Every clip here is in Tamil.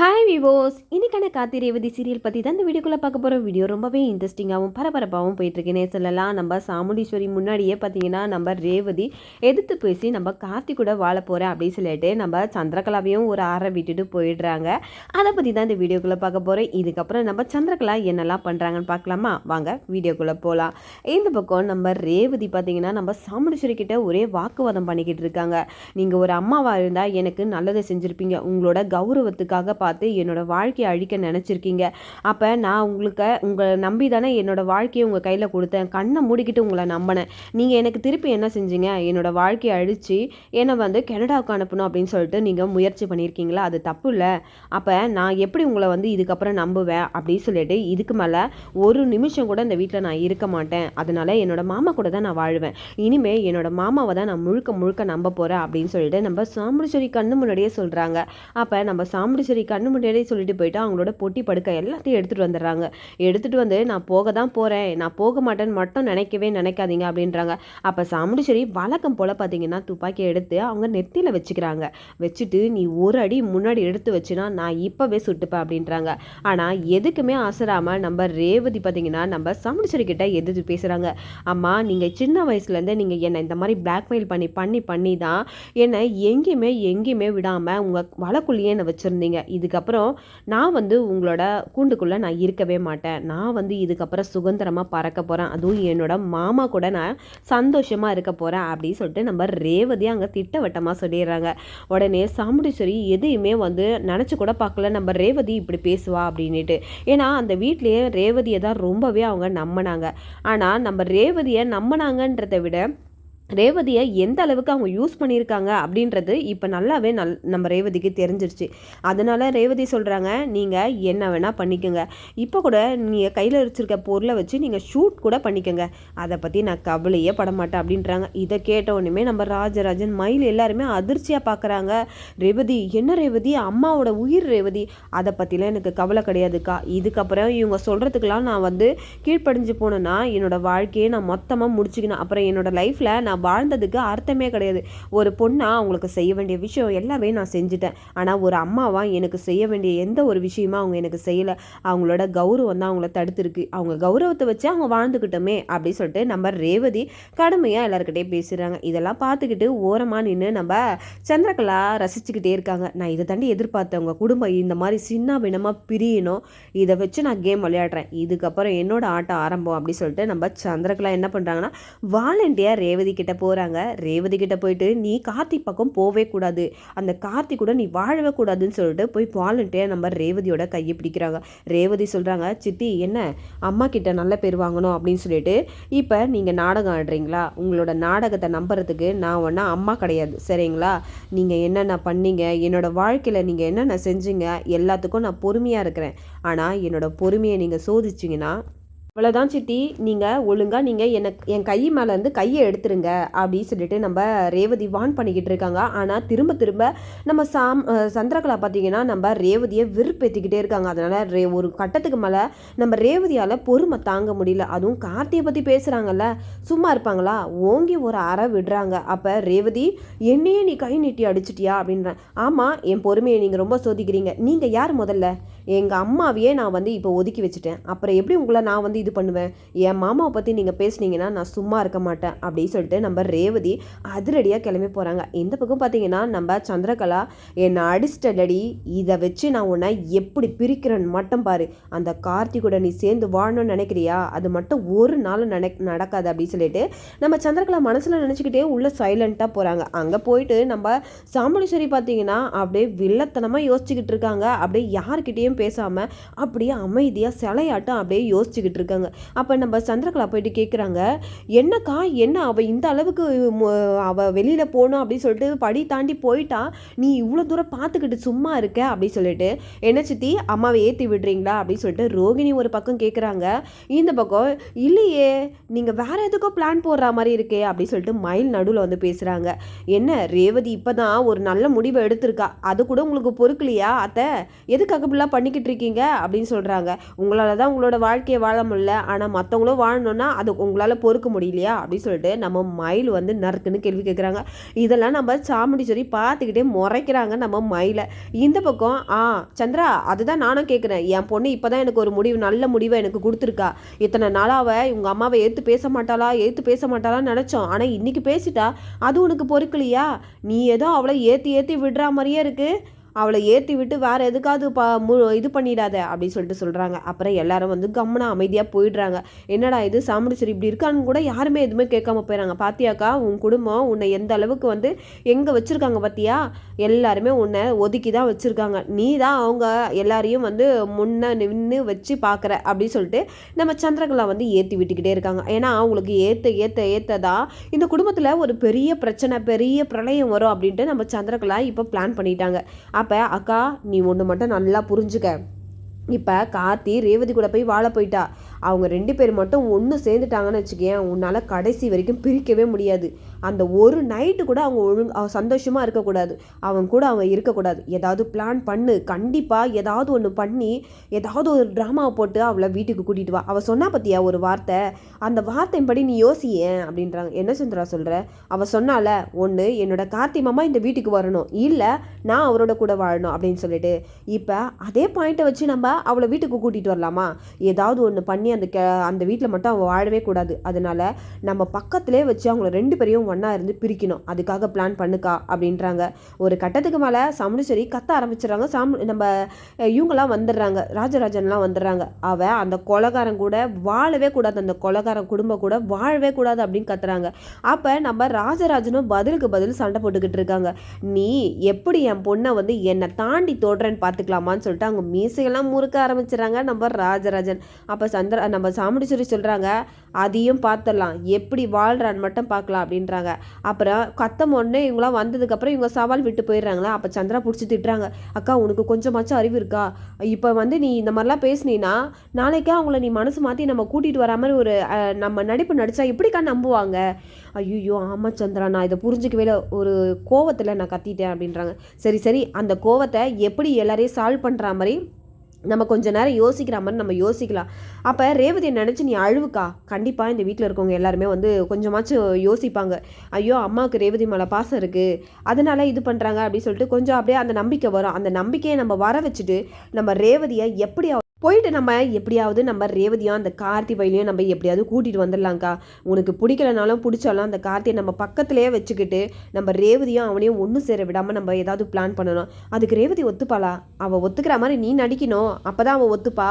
ஹாய் விவோஸ், இன்னைக்கான காத்தி ரேவதி சீரியல் பற்றி தான் இந்த வீடியோக்குள்ளே பார்க்க போகிறோம். வீடியோ ரொம்பவே இன்ட்ரெஸ்டிங்காகவும் பரபரப்பாகவும் போயிட்டுருக்குன்னே சொல்லலாம். நம்ம சாமுண்டீஸ்வரி முன்னாடியே பார்த்தீங்கன்னா நம்ம ரேவதி எதிர்த்து பேசி நம்ம கார்த்தி கூட வாழ போகிறேன் அப்படின்னு சொல்லிட்டு நம்ம சந்திரகலாவையும் ஒரு ஆறை விட்டுட்டு போயிடுறாங்க. அதை பற்றி தான் இந்த வீடியோக்குள்ளே பார்க்க போகிறேன். இதுக்கப்புறம் நம்ம சந்திரகலா என்னெல்லாம் பண்ணுறாங்கன்னு பார்க்கலாமா? வாங்க வீடியோக்குள்ளே போகலாம். இந்த பக்கம் நம்ம ரேவதி பார்த்தீங்கன்னா நம்ம சாமுண்டீஸ்வரி கிட்ட ஒரே வாக்குவாதம் பண்ணிக்கிட்டு இருக்காங்க. நீங்கள் ஒரு அம்மாவாக இருந்தால் எனக்கு நல்லதை செஞ்சுருப்பீங்க. உங்களோட கௌரவத்துக்காக பார்த்து என்னோட வாழ்க்கையை அழிக்க நினச்சிருக்கீங்க. அப்போ நான் உங்களை நம்பி தானே என்னோட வாழ்க்கையை உங்கள் கையில் கொடுத்தேன். கண்ணை மூடிக்கிட்டு உங்களை நம்பினேன். நீங்கள் எனக்கு திருப்பி என்ன செஞ்சீங்க? என்னோட வாழ்க்கையை அழித்து என்னை கனடாவுக்கு அனுப்பணும் அப்படின்னு சொல்லிட்டு நீங்கள் முயற்சி பண்ணியிருக்கீங்களா? அது தப்பு இல்லை. அப்போ நான் எப்படி உங்களை இதுக்கப்புறம் நம்புவேன் அப்படின்னு சொல்லிட்டு இதுக்கு மேலே ஒரு நிமிஷம் கூட இந்த வீட்டில் நான் இருக்க மாட்டேன். அதனால் என்னோட மாமா கூட தான் நான் வாழ்வேன். இனிமேல் என்னோட மாமாவை தான் நான் முழுக்க முழுக்க நம்ப போகிறேன் அப்படின்னு சொல்லிட்டு நம்ம சாமுண்டீஸ்வரி கண்ணு முன்னாடியே சொல்கிறாங்க. அப்போ நம்ம சாமுண்டீஸ்வரி கண்ணு முன்னாடியே சொல்லிட்டு போயிட்டு அவங்களோட பொட்டி படுக்கை எல்லாத்தையும் எடுத்துகிட்டு வந்துடுறாங்க. எடுத்துகிட்டு நான் போக தான் போகிறேன், நான் போக மாட்டேன்னு மட்டும் நினைக்காதீங்க அப்படின்றாங்க. அப்போ சாமுண்டீஸ்வரி வழக்கம் போல் பார்த்தீங்கன்னா துப்பாக்கியை எடுத்து அவங்க நெத்தியில் வச்சுக்கிறாங்க. வச்சுட்டு நீ ஒரு அடி முன்னாடி எடுத்து வச்சுனா நான் இப்போவே சுட்டுப்பேன் அப்படின்றாங்க. ஆனால் எதுக்குமே ஆசராமல் நம்ம ரேவதி பார்த்தீங்கன்னா நம்ம சாமுண்டீஸ்வரி கிட்ட எதிர்த்து பேசுகிறாங்க. அம்மா, நீங்கள் சின்ன வயசுலேருந்தே நீங்கள் என்னை இந்த மாதிரி பிளாக்மெயில் பண்ணி தான் என்னை எங்கேயுமே விடாமல் உங்கள் வழக்குள்ளேயே என்னை வச்சுருந்தீங்க. இதுக்கப்புறம் நான் உங்களோட கூண்டுக்குள்ளே நான் இருக்கவே மாட்டேன். நான் இதுக்கப்புறம் சுதந்திரமாக பறக்க போகிறேன். அதுவும் என்னோட மாமா கூட நான் சந்தோஷமாக இருக்க போகிறேன் அப்படின்னு சொல்லிட்டு நம்ம ரேவதி அங்கே திட்டவட்டமாக சொல்லிடுறாங்க. உடனே சாமுண்டீஸ்வரி எதையுமே நினச்சி கூட பார்க்கல நம்ம ரேவதி இப்படி பேசுவா அப்படின்ட்டு. ஏன்னா அந்த வீட்லேயே ரேவதியை தான் ரொம்பவே அவங்க நம்பினாங்க. ஆனால் நம்ம ரேவதியை நம்பினாங்கன்றதை விட ரேவதியை எந்த அளவுக்கு அவங்க யூஸ் பண்ணியிருக்காங்க அப்படின்றது இப்போ நல்லாவே நம்ம ரேவதிக்கு தெரிஞ்சிருச்சு. அதனால் ரேவதி சொல்கிறாங்க, நீங்கள் என்ன வேணால் பண்ணிக்கோங்க. இப்போ கூட நீங்கள் கையில் வச்சுருக்க பொருளை வச்சு நீங்கள் ஷூட் கூட பண்ணிக்கோங்க. அதை பற்றி நான் கவலையே படமாட்டேன் அப்படின்றாங்க. இதை கேட்ட உடனே நம்ம ராஜராஜன் மயில் எல்லாருமே அதிர்ச்சியாக பார்க்குறாங்க. ரேவதி என்ன ரேவதி? அம்மாவோட உயிர் ரேவதி. அதை பற்றிலாம் எனக்கு கவலை கிடையாதுக்கா. இதுக்கப்புறம் இவங்க சொல்கிறதுக்கெலாம் நான் கீழ்ப்படிஞ்சு போனேன்னா என்னோடய வாழ்க்கையை நான் மொத்தமாக முடிச்சுக்கணும். அப்புறம் என்னோடய லைஃப்பில் நான் வாழ்ந்ததுக்கு அர்த்தமே கிடையாது. ஒரு பொண்ணா அவங்களுக்கு செய்ய வேண்டிய விஷயம் எல்லாமே நான் செஞ்சுட்டேன். ஆனால் ஒரு அம்மாவா எனக்கு செய்ய வேண்டிய எந்த ஒரு விஷயமா அவங்க எனக்கு செய்யலை. அவங்களோட கௌரவம் தான் அவங்கள தடுத்துருக்கு. அவங்க கௌரவத்தை வச்சு அவங்க வாழ்ந்துக்கிட்டோமே அப்படின்னு சொல்லிட்டு நம்ம ரேவதி கடுமையாக எல்லாருக்கிட்டே பேசுகிறாங்க. இதெல்லாம் பார்த்துக்கிட்டு ஓரமாக நின்று நம்ம சந்திரகலா ரசிச்சுக்கிட்டே இருக்காங்க. நான் இதை தாண்டி எதிர்பார்த்தேன். உங்கள் குடும்பம் இந்த மாதிரி சின்ன பின்னமாக பிரியணும். இதை வச்சு நான் கேம் விளையாடுறேன். இதுக்கப்புறம் என்னோட ஆட்டம் ஆரம்பம் அப்படின்னு சொல்லிட்டு நம்ம சந்திரகலா என்ன பண்ணுறாங்கன்னா வாலண்டியர் ரேவதி கிட்ட போகிறாங்க. ரேவதி கிட்ட போயிட்டு நீ கார்த்தி பக்கம் போவே கூடாது, அந்த கார்த்தி கூட நீ வாழவே கூடாதுன்னு சொல்லிட்டு போய் வாலண்டியர் நம்ம ரேவதியோட கையை பிடிக்கிறாங்க. ரேவதி சொல்கிறாங்க, சித்தி என்ன அம்மா கிட்ட நல்ல பேர் வாங்கணும் அப்படின்னு சொல்லிட்டு இப்போ நீங்கள் நாடகம் ஆடுறீங்களா? உங்களோட நாடகத்தை நம்புறதுக்கு நான் ஒன்றா அம்மா கிடையாது, சரிங்களா? நீங்கள் என்னென்ன பண்ணீங்க, என்னோட வாழ்க்கையில் நீங்கள் என்னென்ன செஞ்சீங்க எல்லாத்துக்கும் நான் பொறுமையாக இருக்கிறேன். ஆனால் என்னோட பொறுமையை நீங்கள் சோதிச்சிங்கன்னா அவ்வளோதான் சித்தி, நீங்கள் ஒழுங்காக என் கை மேலேருந்து கையை எடுத்துருங்க அப்படின்னு சொல்லிட்டு நம்ம ரேவதி வான் பண்ணிக்கிட்டு இருக்காங்க. ஆனால் திரும்ப நம்ம சந்திரகலா பார்த்தீங்கன்னா நம்ம ரேவதியை விருப்பேற்றிக்கிட்டே இருக்காங்க. அதனால் ஒரு கட்டத்துக்கு மேலே நம்ம ரேவதியால் பொறுமை தாங்க முடியல. அதுவும் கார்த்தியை பற்றி பேசுகிறாங்கல்ல, சும்மா இருப்பாங்களா? ஓங்கி ஒரு அறை விடுறாங்க. அப்போ ரேவதி, என்னையே நீ கை நீட்டி அடிச்சிட்டியா அப்படின்றேன். ஆமாம், என் பொறுமையை நீங்கள் ரொம்ப சோதிக்கிறீங்க. நீங்கள் யார் முதல்ல? எங்கள் அம்மாவையே நான் இப்போ ஒதுக்கி வச்சுட்டேன். அப்புறம் எப்படி உங்களை நான் இது பண்ணுவேன்? என் மாமாவை பற்றி நீங்கள் பேசுனீங்கன்னா நான் சும்மா இருக்க மாட்டேன் அப்படின்னு சொல்லிட்டு நம்ம ரேவதி அதிரடியாக கிளம்பி போகிறாங்க. இந்த பக்கம் பார்த்தீங்கன்னா நம்ம சந்திரகலா, என்னை அடிச்சிட்டடி, இதை வச்சு நான் உன்னை எப்படி பிரிக்கிறேன்னு மட்டும் பாரு. அந்த கார்த்தி கூட நீ சேர்ந்து வாழணும்னு நினைக்கிறியா? அது மட்டும் ஒரு நாள் நடக்காது அப்படின்னு சொல்லிட்டு நம்ம சந்திரகலா மனசில் நினச்சிக்கிட்டே உள்ள சைலண்ட்டாக போகிறாங்க. அங்கே போயிட்டு நம்ம சாமுண்டீஸ்வரி பார்த்தீங்கன்னா அப்படியே வில்லத்தனமாக யோசிச்சுக்கிட்டு இருக்காங்க. அப்படியே யார்கிட்டையும் பேசாமல் அப்படியே அமைதியாக சிலையாட்டம் அப்படியே யோசிச்சுக்கிட்டு இருக்காங்க. அப்போ நம்ம சந்திரகலா போயிட்டு கேட்குறாங்க, என்னக்கா என்ன அவள் இந்த அளவுக்கு அவள் வெளியில் போகணும் அப்படின்னு சொல்லிட்டு படி தாண்டி போயிட்டா, நீ இவ்வளோ தூரம் பார்த்துக்கிட்டு சும்மா இருக்க அப்படின்னு சொல்லிட்டு, என்ன சித்தி அம்மாவை ஏற்றி விடுறீங்களா அப்படின்னு சொல்லிட்டு ரோகிணி ஒரு பக்கம் கேட்குறாங்க. இந்த பக்கம் இல்லையே, நீங்கள் வேற எதுக்கோ பிளான் போடுற மாதிரி இருக்கே அப்படின்னு சொல்லிட்டு மயில் நடுவில் பேசுகிறாங்க. என்ன ரேவதி இப்போ தான் ஒரு நல்ல முடிவை எடுத்திருக்கா, அது கூட உங்களுக்கு பொறுக்கலையா அத்தை? எதுக்காக இப்படிலாம் பண்ணிக்கிட்டு இருக்கீங்க அப்படின்னு சொல்கிறாங்க. உங்களால் தான் உங்களோட வாழ்க்கையை வாழ முடியல, வாழல, ஆனால் மற்றவங்களும் வாழணும்னா அது உங்களால் பொறுக்க முடியலையா அப்படின்னு சொல்லிட்டு நம்ம மயில் வந்து நறுக்குன்னு கேள்வி கேட்குறாங்க. இதெல்லாம் நம்ம சாமுண்டீஸ்வரி பார்த்துக்கிட்டே முறைக்கிறாங்க நம்ம மயிலை. இந்த பக்கம் சந்திரா, அதுதான் நானும் கேட்குறேன், என் பொண்ணு இப்போ தான் எனக்கு ஒரு நல்ல முடிவை எனக்கு கொடுத்துருக்கா. இத்தனை நாளாக இவங்க அம்மாவை ஏற்று பேச மாட்டாளான்னு நினச்சோம். ஆனால் இன்றைக்கி பேசிட்டா, அது உனக்கு பொறுக்கலையா? நீ ஏதோ அவளை ஏற்றி விடுற மாதிரியே இருக்குது. அவளை ஏற்றி விட்டு வேறு எதுக்காவது இது பண்ணிடாத அப்படின்னு சொல்லிட்டு சொல்கிறாங்க. அப்புறம் எல்லாரும் வந்து கம்முனா அமைதியாக போயிடுறாங்க. என்னடா இது சாமுண்டீஸ்வரி இப்படி இருக்கான்னு கூட யாருமே எதுவுமே கேட்காம போயிடறாங்க. பாத்தியாக்கா, உன் குடும்பம் உன்னை எந்த அளவுக்கு வந்து எங்கே வச்சுருக்காங்க பார்த்தியா? எல்லாருமே உன்னை ஒதுக்கி தான் வச்சுருக்காங்க. நீ தான் அவங்க எல்லாரையும் வந்து முன்ன நின்று வச்சு பார்க்குற அப்படின்னு சொல்லிட்டு நம்ம சந்திரகலா வந்து ஏற்றி விட்டுக்கிட்டே இருக்காங்க. ஏன்னா அவங்களுக்கு ஏற்ற தான் இந்த குடும்பத்தில் ஒரு பெரிய பிரச்சனை, பெரிய பிரளயம் வரும் அப்படின்ட்டு நம்ம சந்திரகலா இப்போ பிளான் பண்ணிட்டாங்க. அப்போ அக்கா, நீ ஒன்று மட்டும் நல்லா புரிஞ்சுக்க. இப்போ கார்த்தி ரேவதி கூட போய் வாழ போயிட்டா. அவங்க 2 பேர் மட்டும் ஒன்று சேர்ந்துட்டாங்கன்னு வச்சுக்கேன், உன்னால் கடைசி வரைக்கும் பிரிக்கவே முடியாது. அந்த ஒரு நைட்டு கூட அவங்க சந்தோஷமாக இருக்கக்கூடாது. அவன் இருக்கக்கூடாது. ஏதாவது பிளான் பண்ணு. கண்டிப்பாக ஏதாவது ஒன்று பண்ணி ஏதாவது ஒரு ட்ராமாவை போட்டு அவளை வீட்டுக்கு கூட்டிகிட்டு வா. அவள் சொன்னா பற்றியா ஒரு வார்த்தை, அந்த வார்த்தையின்படி நீ யோசியேன் அப்படின்றாங்க. என்ன சந்திரா சொல்கிற? அவள் சொன்னால, ஒன்று என்னோட கார்த்தி மாமா இந்த வீட்டுக்கு வரணும், இல்லை நான் அவரோட கூட வாழணும் அப்படின்னு சொல்லிட்டு. இப்போ அதே பாயிண்ட்டை வச்சு நம்ம அவளை வீட்டுக்கு கூட்டிகிட்டு வரலாமா? ஏதாவது ஒன்று பண்ணி அந்த வீட்டில் மட்டும் அவள் வாழவே கூடாது. அதனால நம்ம பக்கத்திலே வச்சு அவங்கள 2 பேரையும் ஒன்றா இருந்து பிரிக்கணும். அதுக்காக பிளான் பண்ணுக்கா அப்படின்றாங்க. ஒரு கட்டத்துக்கு மேலே சாமுண்டீஸ்வரி கத்த ஆரம்பிச்சிடறாங்க. நம்ம இவங்களாம் வந்துடுறாங்க, ராஜராஜன்லாம் வந்துடுறாங்க. அவள் அந்த கொலைகாரன் கூட வாழவே கூடாது, அந்த கொலைகாரன் குடும்பம் கூட வாழவே கூடாது அப்படின்னு கத்துறாங்க. அப்போ நம்ம ராஜராஜனும் பதிலுக்கு பதில் சண்டை போட்டுக்கிட்டு இருக்காங்க. நீ எப்படி என் பொண்ணை வந்து என்னை தாண்டி தோடுறேன்னு பார்த்துக்கலாமான்னு சொல்லிட்டு அவங்க மீசையெல்லாம் முறுக்க ஆரம்பிச்சிடறாங்க நம்ம ராஜராஜன். அப்போ நம்ம சாமுண்டீஸ்வரி சொல்கிறாங்க, அதையும் பார்த்துடலாம், எப்படி வாழ்கிறான்னு மட்டும் பார்க்கலாம் அப்படின்றாங்க. அப்புறம் கத்தம் ஒன்று இவங்களாம் வந்ததுக்கப்புறம் இவங்க சவால் விட்டு போயிடுறாங்களா. அப்போ சந்திரா பிடிச்சி திட்டுறாங்க, அக்கா உனக்கு கொஞ்சமாச்சும் அறிவு இருக்கா? இப்போ வந்து நீ இந்த மாதிரிலாம் பேசுனீன்னா நாளைக்கே அவங்கள நீ மனசு மாற்றி நம்ம கூட்டிகிட்டு வரா மாதிரி ஒரு நம்ம நடிப்பு நடித்தா எப்படிக்கா நம்புவாங்க? ஐயோ ஆமாம் சந்திரா, நான் இதை புரிஞ்சிக்கவே ஒரு கோவத்தில் நான் கத்திட்டேன் அப்படின்றாங்க. சரி அந்த கோவத்தை எப்படி எல்லாரையும் சால்வ் பண்ணுற மாதிரி நம்ம கொஞ்ச நேரம் யோசிக்கிற மாதிரி நம்ம யோசிக்கலாம். அப்போ ரேவதியை நினச்சி நீ அழுவுக்கா. கண்டிப்பாக இந்த வீட்டில் இருக்கவங்க எல்லாருமே வந்து கொஞ்சமாச்சும் யோசிப்பாங்க. ஐயோ அம்மாவுக்கு ரேவதி மேலே பாசம் இருக்குது, அதனால இது பண்ணுறாங்க அப்படின்னு சொல்லிட்டு கொஞ்சம் அப்படியே அந்த நம்பிக்கை வரும். அந்த நம்பிக்கையை நம்ம வர வச்சுட்டு நம்ம ரேவதியை எப்படி போயிட்டு நம்ம எப்படியாவது நம்ம ரேவதியும் அந்த கார்த்தி பையிலையும் நம்ம எப்படியாவது கூட்டிகிட்டு வந்துடலாங்க்கா. உனக்கு பிடிக்கலனாலும் பிடிச்சாலும் அந்த கார்த்தியை நம்ம பக்கத்துலேயே வச்சுக்கிட்டு நம்ம ரேவதியும் அவனையும் ஒன்றும் சேர விடாமல் நம்ம ஏதாவது பிளான் பண்ணணும். அதுக்கு ரேவதி ஒத்துப்பாளா? அவள் ஒத்துக்கிற மாதிரி நீ நடிக்கணும், அப்போ தான் அவள் ஒத்துப்பா.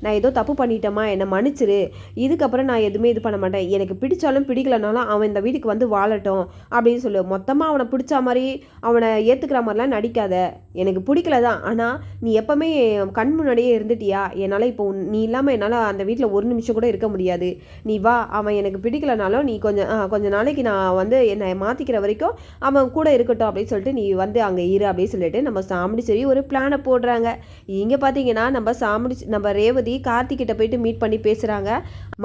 நான் ஏதோ தப்பு பண்ணிட்டேம்மா, என்னை மன்னிச்சிரு, இதுக்கப்புறம் நான் எதுவுமே இது பண்ண மாட்டேன், எனக்கு பிடிச்சாலும் பிடிக்கலனாலும் அவன் இந்த வீட்டுக்கு வந்து வாழட்டும் அப்படின்னு சொல்லு. மொத்தமாக அவனை பிடிச்ச மாதிரி அவனை ஏற்றுக்கிற மாதிரிலாம் நடிக்காத. எனக்கு பிடிக்கல தான், ஆனால் நீ எப்போவுமே கண் முன்னாடியே இருந்துட்டியா, என்னால் இப்போ நீ இல்லாமல் என்னால் அந்த வீட்டில் ஒரு நிமிஷம் கூட இருக்க முடியாது, நீ வா. அவன் எனக்கு பிடிக்கலனாலும் நீ கொஞ்சம் நாளைக்கு நான் வந்து என்னை மாற்றிக்கிற வரைக்கும் அவன் கூட இருக்கட்டும் அப்படின்னு சொல்லிட்டு நீ வந்து அங்கே இரு அப்படின்னு சொல்லிட்டு நம்ம சாமுண்டீஸ்வரி ஒரு பிளானை போடுறாங்க. இங்கே பார்த்தீங்கன்னா நம்ம ரேவதி கார்த்திகிட்ட போயிட்டு மீட் பண்ணி பேசுகிறாங்க.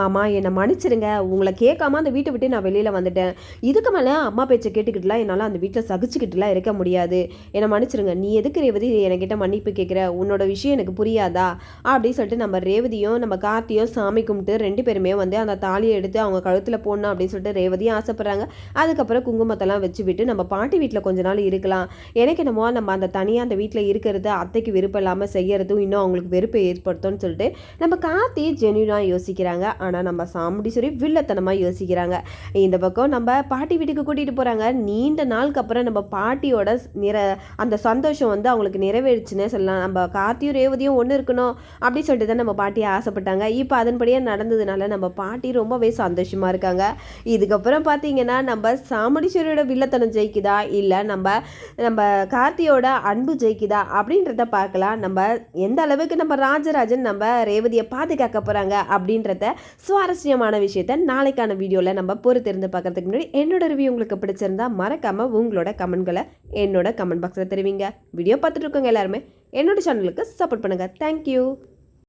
மாமா என்னை மன்னிச்சிருங்க, உங்களை கேட்காம அந்த வீட்டை விட்டு நான் வெளியில் வந்துட்டேன். இதுக்கு மேலே அம்மா பேச்சை கேட்டுக்கிட்டுலாம் என்னால் அந்த வீட்டில் சகிச்சுக்கிட்டுலாம் இருக்க முடியாது, என்னை மன்னிச்சிருங்க. நீ எதுக்கு ரேவதி என்கிட்ட மன்னிப்பு கேட்குற? உன்னோட விஷயம் எனக்கு புரியாதா அப்படின்னு சொல்லிட்டு நம்ம ரேவதியும் நம்ம கார்த்தியும் சாமி கும்பிட்டு 2 பேருமே வந்து அந்த தாலியை எடுத்து அவங்க கழுத்தில் போடணும் அப்படின்னு சொல்லிட்டு ரேவதியும் ஆசைப்படுறாங்க. அதுக்கப்புறம் குங்குமத்தெல்லாம் வச்சு விட்டு நம்ம பாட்டி வீட்டில் கொஞ்ச நாள் இருக்கலாம். எனக்கு என்னமோ நம்ம அந்த தனியாக அந்த வீட்டில் இருக்கிறது அத்தைக்கு விருப்பம் இல்லாமல் செய்யறதும் இன்னும் அவங்களுக்கு வெறுப்பை ஏற்படுத்தும்னு சொல்லிட்டு நம்ம கார்த்தி ஜென்யூனாக யோசிக்கிறாங்க. ஆனால் நம்ம சாமுண்டீஸ்வரி வில்லத்தனமாக யோசிக்கிறாங்க. இந்த பக்கம் நம்ம பாட்டி வீட்டுக்கு கூட்டிகிட்டு போகிறாங்க. நீண்ட நாளுக்கு அப்புறம் நம்ம பாட்டியோட அந்த சந்தோஷம் வந்து அவங்களுக்கு நிறைவேறிச்சுன்னே சொல்லலாம். நம்ம கார்த்தியும் ரேவதியும் ஒன்று இருக்கணும் அப்படி சொல்லிட்டு தான் நம்ம பாட்டியை ஆசைப்பட்டாங்க. இப்போ அதன்படியே நடந்ததுனால நம்ம பாட்டி ரொம்பவே சந்தோஷமாக இருக்காங்க. இதுக்கப்புறம் பார்த்தீங்கன்னா நம்ம சாமுண்டீஸ்வரியோட வில்லத்தனம் ஜெயிக்குதா இல்லை நம்ம கார்த்தியோட அன்பு ஜெயிக்குதா அப்படின்றத பார்க்கலாம். நம்ம எந்த அளவுக்கு நம்ம ராஜராஜன் நம்ம ரேவதியை பாதுகாக்க போகிறாங்க அப்படின்றத சுவாரஸ்யமான விஷயத்த நாளைக்கான வீடியோவில் நம்ம பொறுத்திருந்து பார்க்கறதுக்கு முன்னாடி என்னோட ரிவ்யூ உங்களுக்கு பிடிச்சிருந்தா மறக்காமல் உங்களோட கமெண்ட்களை என்னோட கமெண்ட் பாக்ஸில் தெரிவிங்க. வீடியோ பார்த்துட்டு இருக்கவங்க எல்லாருமே என்னோட சேனலுக்கு சப்போர்ட் பண்ணுங்கள். தேங்க்யூ.